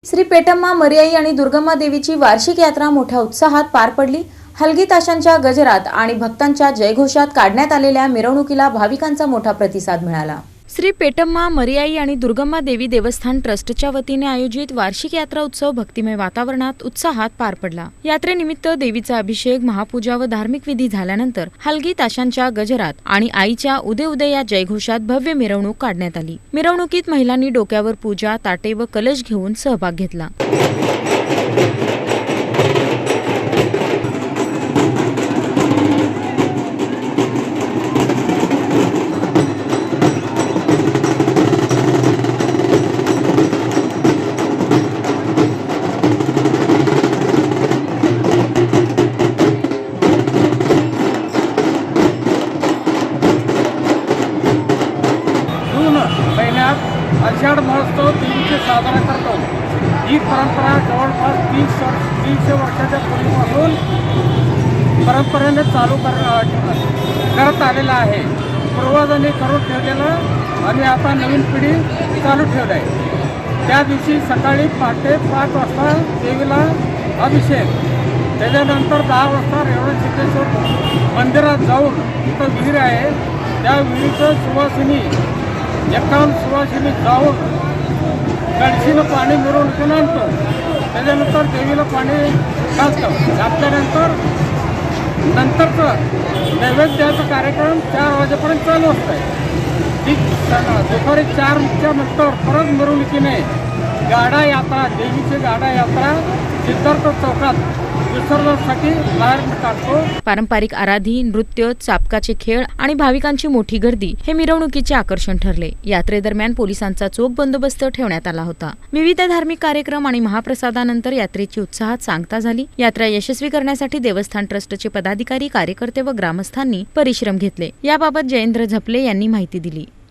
श्री पेटम्मा मरियाई आणि दुर्गम्मा देवीची वार्षिक यात्रा मोठ्या उत्साहात पार पडली। हलगी ताशांच्या गजरात आणि भक्तांच्या जयघोषात काढण्यात आलेल्या मिरवणुकीला भाविकांचा मोठा प्रतिसाद मिळाला। श्री पेटम्मा मरियाई आणि दुर्गम्मा देवी देवस्थान ट्रस्टच्या वतीने आयोजित वार्षिक यात्रा उत्सव भक्तिमय वातावरणात उत्साहात पार पडला। यात्रेनिमित्त देवीचा अभिषेक, महापूजा व धार्मिक विधी झाल्यानंतर हलगी ताशांच्या गजरात आणि आईच्या उदे उदे या जयघोषात भव्य मिरवणूक काढण्यात आली। मिरवणुकीत महिलांनी डोक्यावर पूजा, ताटे व कलश घेऊन सहभाग घेतला। आषाढ महोत्सव देवीचे साजरा करतो। ही परंपरा जवळपास 300 वर्षाच्या पूर्वीपासून परंपरेने चालू करत आलेला आहे। पूर्वजांनी करून ठेवलेलं आणि आता नवीन पिढी चालू ठेवलं आहे। त्या दिवशी सकाळी पहाटे 5 वाजता देवीला अभिषेक, त्याच्यानंतर 10 वाजता रेवणसिद्धेश्वर मंदिरात जाऊन इथं विहीर आहे, त्या विहिरीचं सुवासिनी 51 सुवासिनी जाऊन कळशीनं पाणी मिरवणुकीनं आणतो। त्याच्यानंतर देवीला पाणी घातल्यानंतर नंतरचं नैवेद्याचा कार्यक्रम 4 वाजेपर्यंत चालू असतो। दुपारी 4च्या नंतर परत मिरवणुकीने गाडा यात्रा, देवीची गाडा यात्रा सिद्धार्थ चौकात विसर्जनासाठी बाहेर काढतो। पारंपरिक आराधी, नृत्य, चापकाचे खेळ आणि भाविकांची मोठी गर्दी हे मिरवणुकीचे आकर्षण ठरले। यात्रेदरम्यान पोलिसांचा चोख बंदोबस्त ठेवण्यात आला होता। विविध धार्मिक कार्यक्रम आणि महाप्रसादानंतर यात्रेची उत्साहात सांगता झाली। यात्रा यशस्वी करण्यासाठी देवस्थान ट्रस्टचे पदाधिकारी, कार्यकर्ते व ग्रामस्थांनी परिश्रम घेतले। याबाबत जयेंद्र झपले यांनी माहिती दिली।